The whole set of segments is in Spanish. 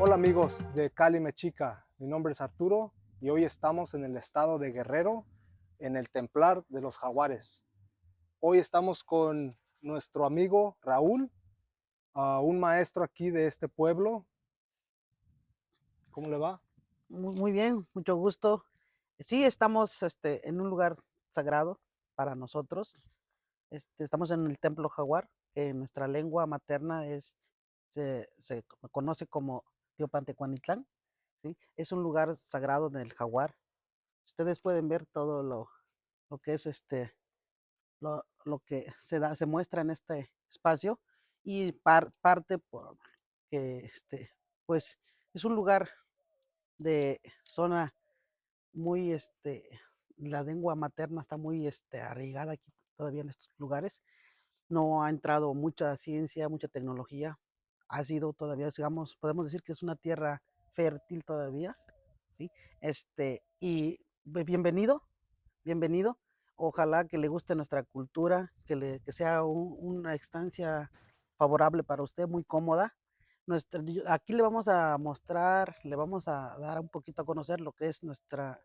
Hola amigos de Cali Mexica, mi nombre es Arturo y hoy estamos en el estado de Guerrero, en el Templar de los Jaguares. Hoy estamos con nuestro amigo Raúl, un maestro aquí de este pueblo. ¿Cómo le va? Muy bien, mucho gusto. Sí, estamos en un lugar sagrado para nosotros. Estamos en el Templo Jaguar, que en nuestra lengua materna se conoce como Teopantecuanitlán, ¿sí? Es un lugar sagrado del jaguar. Ustedes pueden ver todo lo que es lo que se muestra en este espacio y parte por que pues es un lugar de zona muy, la lengua materna está muy, arraigada aquí todavía en estos lugares. No ha entrado mucha ciencia, mucha tecnología. Ha sido todavía, digamos, podemos decir que es una tierra fértil todavía, ¿sí? Y bienvenido, bienvenido. Ojalá que le guste nuestra cultura, que sea una estancia favorable para usted, muy cómoda. Aquí le vamos a mostrar, le vamos a dar un poquito a conocer lo que es nuestra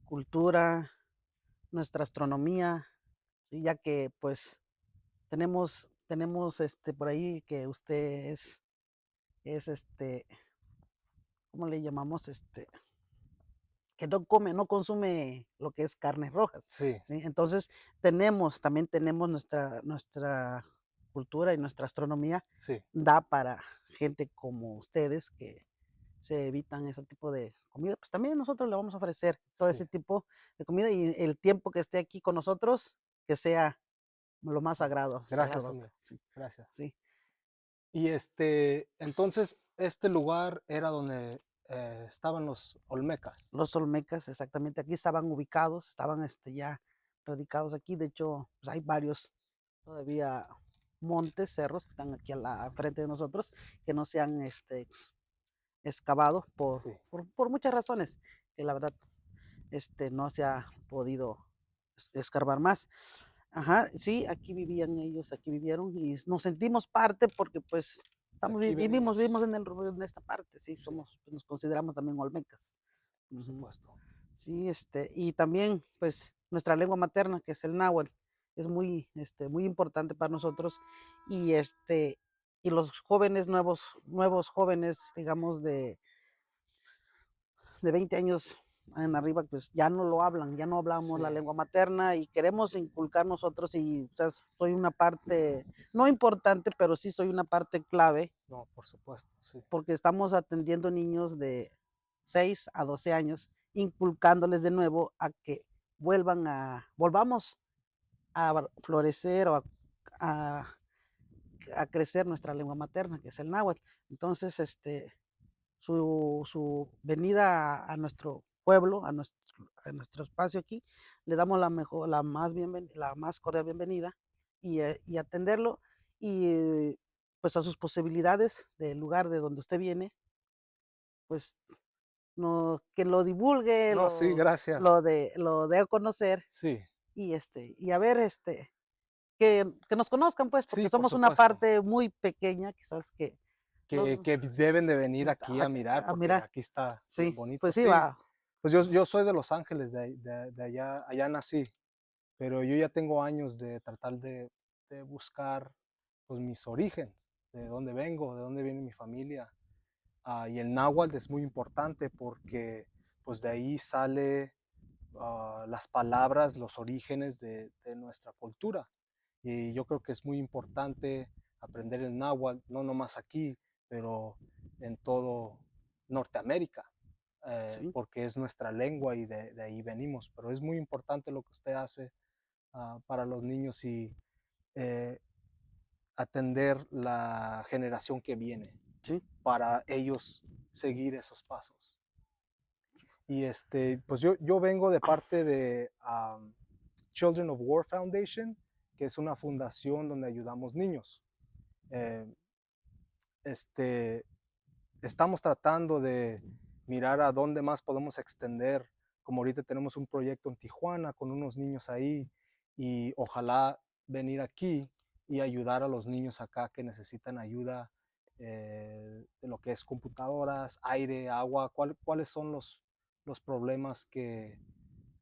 cultura, nuestra astronomía, ¿sí? Ya que pues tenemos por ahí que usted es ¿cómo le llamamos? Que no come, no consume lo que es carnes rojas, Sí, ¿sí? Entonces también tenemos nuestra cultura y nuestra astronomía sí, da para gente como ustedes que se evitan ese tipo de comida, pues también nosotros le vamos a ofrecer todo sí. ese tipo de comida y el tiempo que esté aquí con nosotros, que sea lo más Ah, sagrado, gracias, sagrado, amigo. sí, Gracias. sí. Y entonces, este lugar era donde estaban los Olmecas. Los olmecas, exactamente, aquí estaban ubicados, estaban ya radicados aquí, de hecho, pues hay varios todavía montes, cerros que están aquí frente de nosotros, que no se han excavado Sí. por muchas razones, que la verdad no se ha podido escarbar más. Ajá, sí, aquí vivían ellos, aquí vivieron y nos sentimos parte porque pues De aquí venimos. vivimos en esta parte, sí, Sí, pues, nos consideramos también olmecas. por Ujú. supuesto. Sí, y también pues nuestra lengua materna, que es el náhuatl, es muy importante para nosotros y y los jóvenes, nuevos jóvenes, digamos, de 20 años en arriba, pues ya no lo hablan, ya no hablamos la Sí. lengua materna y queremos inculcar nosotros y o sea, soy una parte, no importante, pero sí soy una parte clave No, por supuesto, sí. porque estamos atendiendo niños de 6 a 12 años, inculcándoles de nuevo a que volvamos a florecer o a, a crecer nuestra lengua materna, que es el náhuatl. Entonces, su venida a nuestro pueblo, a nuestro espacio aquí, le damos la más cordial bienvenida y atenderlo y pues a sus posibilidades del lugar de donde usted viene, pues no, que lo divulgue, No, sí, gracias. lo dé a conocer Sí, y a ver, que nos conozcan pues, sí, porque por somos una supuesto. parte muy pequeña, quizás que Que, nos, que deben de venir aquí a mirar porque mira, aquí está bien sí, bonito. pues sí, Sí, va. pues yo soy de Los Ángeles, de allá, allá nací, pero yo ya tengo años de tratar de buscar pues mis orígenes, de dónde vengo, de dónde viene mi familia. Y el náhuatl es muy importante porque pues de ahí sale las palabras, los orígenes de nuestra cultura. Y yo creo que es muy importante aprender el náhuatl, no nomás aquí, pero en todo Norteamérica, Sí. porque es nuestra lengua y de ahí venimos. Pero es muy importante lo que usted hace para los niños y eh, atender la generación que viene Sí, para ellos seguir esos pasos. Y pues yo vengo de parte de Children of War Foundation, que es una fundación donde ayudamos niños. Eh, este, estamos tratando de mirar a dónde más podemos extender, como ahorita tenemos un proyecto en Tijuana con unos niños ahí y ojalá venir aquí y ayudar a los niños acá que necesitan ayuda de lo que es computadoras, aire, agua, cuáles son los problemas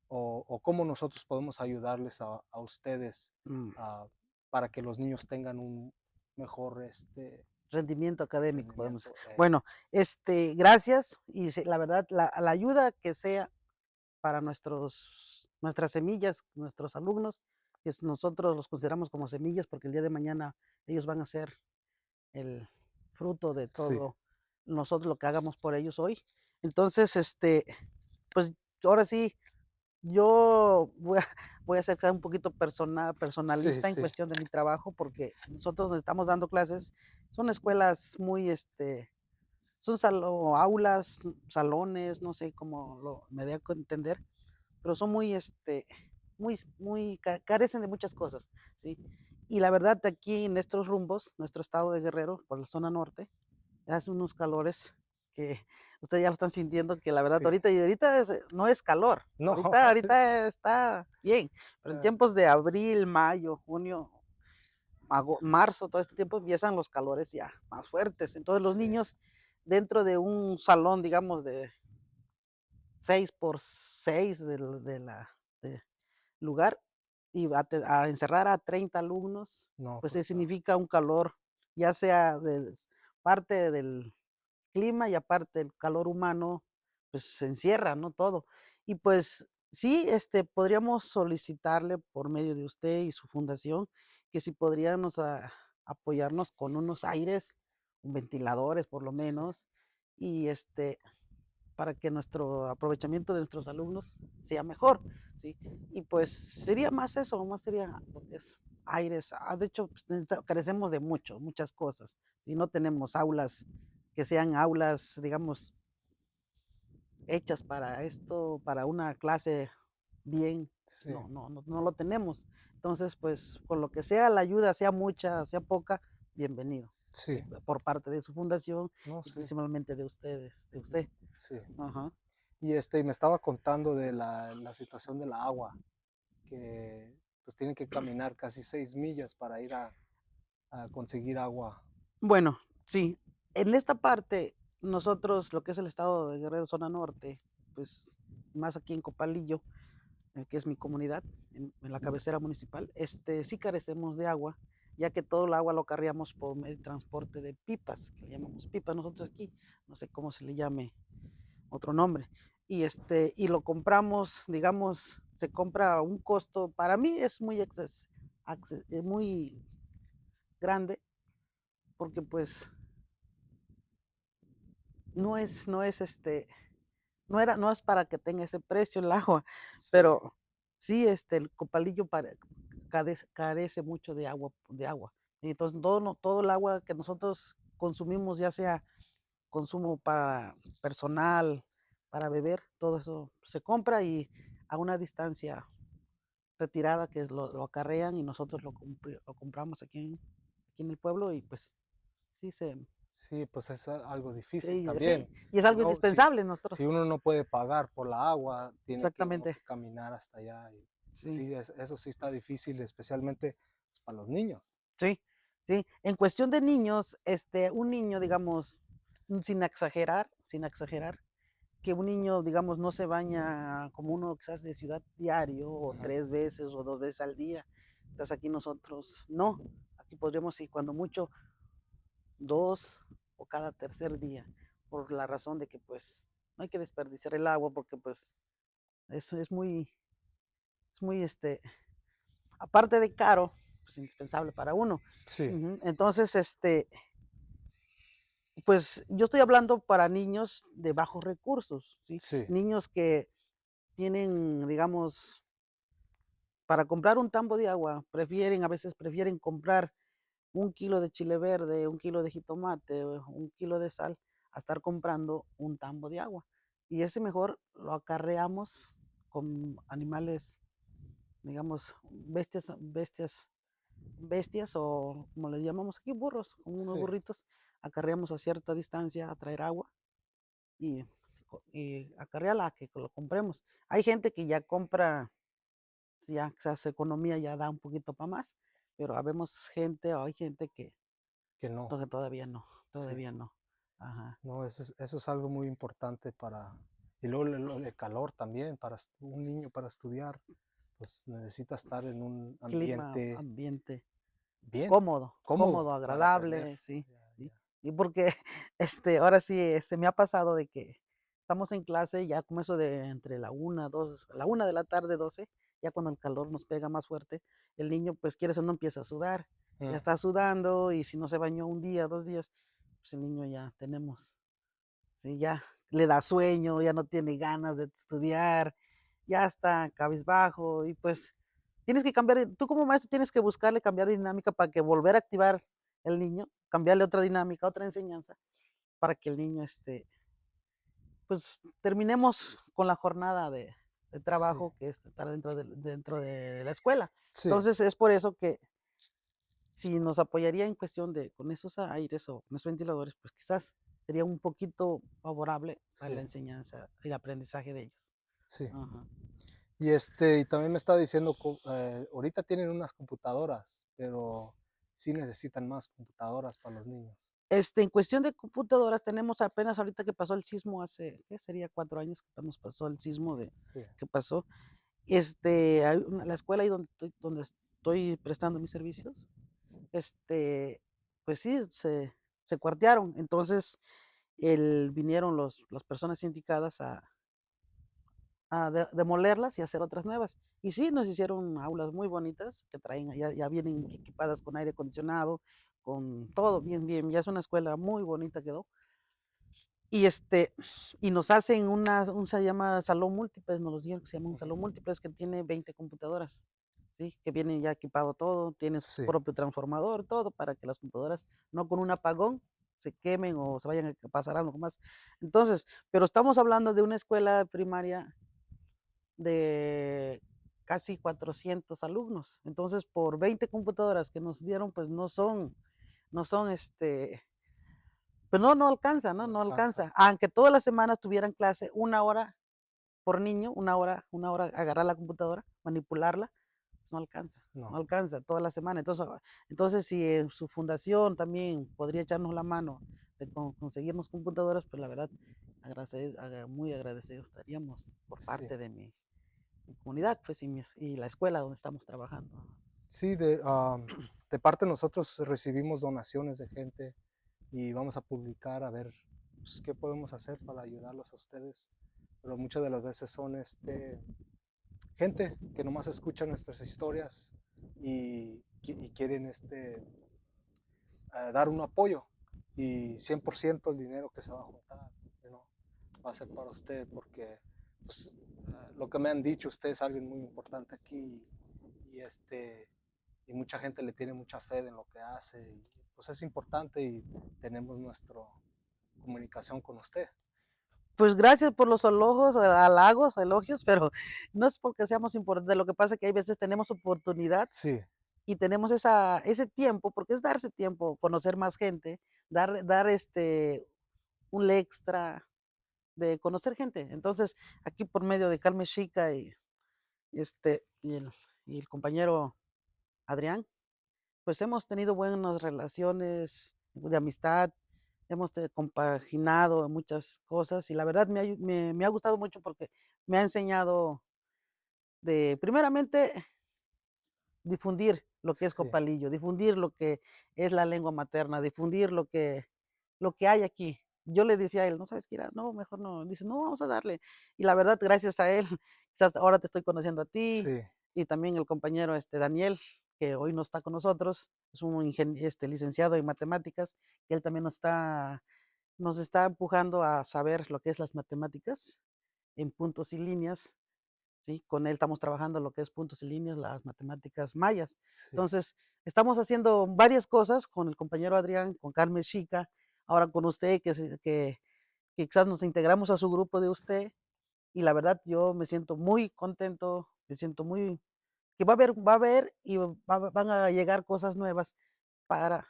o cómo nosotros podemos ayudarles a ustedes Mm, ah, para que los niños tengan un mejor rendimiento académico, podemos rendimiento. bueno, gracias, y la verdad, la ayuda que sea para nuestras semillas, nuestros alumnos, nosotros los consideramos como semillas, porque el día de mañana ellos van a ser el fruto de Sí, todo nosotros lo que hagamos por ellos hoy. Entonces, pues, ahora sí, yo voy a ser un poquito sí, personalista en sí, cuestión de mi trabajo, porque nosotros nos estamos dando clases, son escuelas muy, son aulas, salones, no sé cómo me dé a entender, pero son muy, carecen de muchas cosas, ¿sí? Y la verdad, aquí en estos rumbos, nuestro estado de Guerrero, por la zona norte, hace unos calores que ustedes ya lo están sintiendo, que la verdad sí. ahorita no es calor, No, ahorita está bien, pero en eh, tiempos de abril, mayo, junio, marzo, todo este tiempo empiezan los calores ya más fuertes. Entonces los sí, niños dentro de un salón, digamos, de 6 por 6 de lugar y a encerrar a 30 alumnos, no, pues pues está, significa un calor, ya sea de parte del clima y aparte el calor humano, pues se encierra, ¿no? Todo. Y pues sí, podríamos solicitarle por medio de usted y su fundación que si podríamos apoyarnos con unos aires, ventiladores por lo sí, menos, y para que nuestro aprovechamiento de nuestros alumnos sea mejor, ¿sí? Y pues sería más eso, más sería lo que es aires. De hecho, pues, carecemos de muchas cosas. Si no tenemos aulas que sean aulas, digamos, hechas para esto, para una clase bien, pues sí, no lo tenemos. Entonces, pues, con lo que sea la ayuda, sea mucha, sea poca, bienvenido, sí, ¿sí? Por parte de su fundación no, y sí, principalmente de ustedes, de usted. sí. Ajá. Y me estaba contando de la situación del agua, que pues tienen que caminar casi 6 millas para ir a conseguir agua. Bueno, sí, en esta parte, nosotros, lo que es el estado de Guerrero, zona norte, pues más aquí en Copalillo, que es mi comunidad, en la cabecera municipal, sí carecemos de agua, ya que todo el agua lo carriamos por medio de transporte de pipas, que le llamamos pipas nosotros aquí, no sé cómo se le llame otro nombre. Y lo compramos, digamos, se compra a un costo, para mí es muy, muy grande, porque pues no es no es para que tenga ese precio el agua, Sí, pero sí, el Copalillo carece mucho de agua. Y entonces todo el agua que nosotros consumimos, ya sea consumo para personal, para beber, todo eso se compra y a una distancia retirada que lo acarrean y nosotros lo compramos aquí en el pueblo y pues sí sí, pues es algo difícil sí, también. sí, y es Si algo no, si, indispensable si nosotros, uno no puede pagar por la agua, tiene que uno exactamente, que caminar hasta allá. Y pues sí. sí, eso sí está difícil, especialmente pues, para los niños. Sí, sí. En cuestión de niños, un niño, digamos, sin exagerar, que un niño, digamos, no se baña como uno quizás de ciudad diario, o Ujú. 3 veces, o 2 veces al día. Entonces aquí nosotros, no. Aquí podríamos ir cuando mucho 2 o cada tercer día, por la razón de que pues no hay que desperdiciar el agua porque pues eso es muy, aparte de caro, pues indispensable para uno. Sí, Ujú. Entonces, pues yo estoy hablando para niños de bajos recursos, ¿sí? sí, Niños que tienen, digamos, para comprar un tambo de agua, a veces prefieren comprar 1 kilo de chile verde, 1 kilo de jitomate, o 1 kilo de sal, a estar comprando un tambo de agua. Y ese mejor lo acarreamos con animales, digamos, bestias o como le llamamos aquí, burros, con unos sí, burritos, acarreamos a cierta distancia a traer agua y, acarrearla a que lo compremos. Hay gente que ya compra, ya quizás economía ya da un poquito para más, pero habemos gente, o hay gente que que no. todavía no. sí. todavía no. Ajá. No, eso es algo muy importante para... Y luego el calor también, para un niño para estudiar, pues necesita estar en un Clima, ambiente ambiente bien, cómodo, cómodo cómodo, para aprender. agradable, sí, Ya, sí. ya. Y porque, ahora sí, me ha pasado de que estamos en clase ya como eso de entre la 1, 2, la 1 de la tarde, 12, ya cuando el calor nos pega más fuerte, el niño, pues, quieres o no, empieza a sudar. Ya Mm, está sudando y si no se bañó un día, 2 días, pues, el niño ya tenemos, sí, ya le da sueño, ya no tiene ganas de estudiar, ya está cabizbajo y pues tienes que cambiar, tú como maestro tienes que buscarle cambiar de dinámica para que volver a activar el niño, cambiarle otra dinámica, otra enseñanza, para que el niño, pues terminemos con la jornada de sí, trabajo que es estar dentro de la escuela. sí, Entonces es por eso que si nos apoyaría en cuestión de con esos aires o con esos ventiladores, pues quizás sería un poquito favorable para sí, la enseñanza y el aprendizaje de ellos. sí. Ajá. Y y también me estaba diciendo, ahorita tienen unas computadoras, pero sí necesitan más computadoras para los niños. En cuestión de computadoras, tenemos apenas ahorita que pasó el sismo hace, ¿qué sería? 4 años que nos pasó el sismo Sí, que pasó. Hay la escuela ahí donde estoy prestando mis servicios, este, pues sí, se cuartearon. Entonces, vinieron las personas indicadas a demolerlas y hacer otras nuevas. Y sí, nos hicieron aulas muy bonitas que traen, ya vienen equipadas con aire acondicionado, con todo bien, bien. Ya es una escuela muy bonita quedó. Y y nos hacen se llama salón múltiple, nos los dijeron que se llama un ujú, salón múltiple, es que tiene 20 computadoras, ¿sí? Que vienen ya equipado todo, tiene su sí, propio transformador, todo para que las computadoras no con un apagón se quemen o se vayan a pasar algo más. Entonces, pero estamos hablando de una escuela primaria de casi 400 alumnos. Entonces, por 20 computadoras que nos dieron, pues no son pues no alcanza, ¿no? no No alcanza. alcanza. Aunque todas las semanas tuvieran clase 1 hora por niño, 1 hora agarrar la computadora, manipularla, pues no alcanza, no No, alcanza toda la semana. Entonces si en su fundación también podría echarnos la mano de conseguirnos computadoras, pues la verdad, muy agradecidos estaríamos por sí. parte de mi comunidad, pues y la escuela donde estamos trabajando. Sí, de parte nosotros recibimos donaciones de gente y vamos a publicar a ver pues, qué podemos hacer para ayudarlos a ustedes. Pero muchas de las veces son gente que nomás escucha nuestras historias y quieren dar un apoyo y 100% el dinero que se va a juntar ¿no? Va a ser para usted porque pues, lo que me han dicho, usted es alguien muy importante aquí y, y mucha gente le tiene mucha fe en lo que hace y pues es importante y tenemos nuestra comunicación con usted. Pues gracias por los halagos, elogios, pero no es porque seamos importantes. Lo que pasa es que hay veces tenemos oportunidad Sí, y tenemos ese tiempo, porque es darse tiempo, conocer más gente, dar un extra de conocer gente. Entonces, aquí por medio de Carmen Chica y el compañero Adrián, pues hemos tenido buenas relaciones de amistad, hemos compaginado muchas cosas y la verdad me ha gustado mucho porque me ha enseñado primeramente, difundir lo que es sí, Copalillo, difundir lo que es la lengua materna, difundir lo que hay aquí. Yo le decía a él, no sabes qué, no, mejor no. Dice, no, vamos a darle. Y la verdad, gracias a él, quizás ahora te estoy conociendo a ti sí, y también el compañero Daniel, que hoy no está con nosotros, es un licenciado en matemáticas, que él también nos está empujando a saber lo que es las matemáticas en puntos y líneas. ¿Sí? Con él estamos trabajando lo que es puntos y líneas, las matemáticas mayas. sí, Entonces, estamos haciendo varias cosas con el compañero Adrián, con Carmen Chica, ahora con usted, que quizás nos integramos a su grupo de usted, y la verdad yo me siento muy contento, me siento muy, que va a haber y van a llegar cosas nuevas para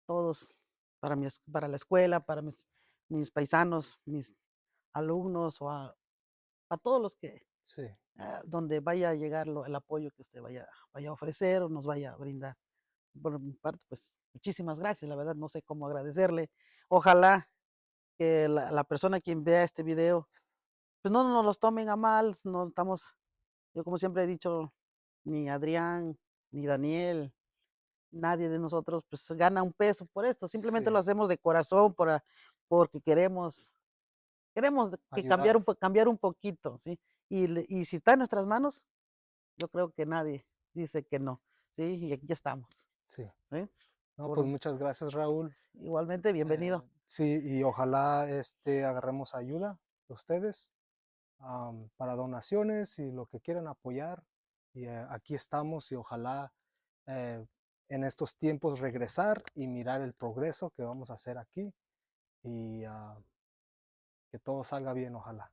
todos, para la escuela, para mis paisanos, mis alumnos, o a todos los que donde vaya a llegar el apoyo que usted vaya a ofrecer o nos vaya a brindar. por mi parte, pues muchísimas gracias, la verdad no sé cómo agradecerle. Ojalá que la persona quien vea este video, pues no nos los tomen a mal, no estamos, yo como siempre he dicho, ni Adrián, ni Daniel, nadie de nosotros pues gana un peso por esto, simplemente lo Sí, hacemos de corazón porque queremos que ayudar, cambiar un poquito, ¿sí? Y si está en nuestras manos, yo creo que nadie dice que no, ¿sí? Y aquí estamos, sí. ¿sí? No, pues Por, muchas gracias, Raúl. igualmente, bienvenido. Sí, y ojalá agarremos ayuda de ustedes para donaciones y lo que quieran apoyar. Y aquí estamos y ojalá eh, en estos tiempos regresar y mirar el progreso que vamos a hacer aquí y que todo salga bien, ojalá.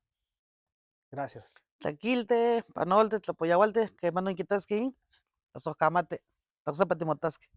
Gracias. Tlaquilte, panolte, tlapoyahualte, que mano inquitasque, tasojamate, taxapatimotasque.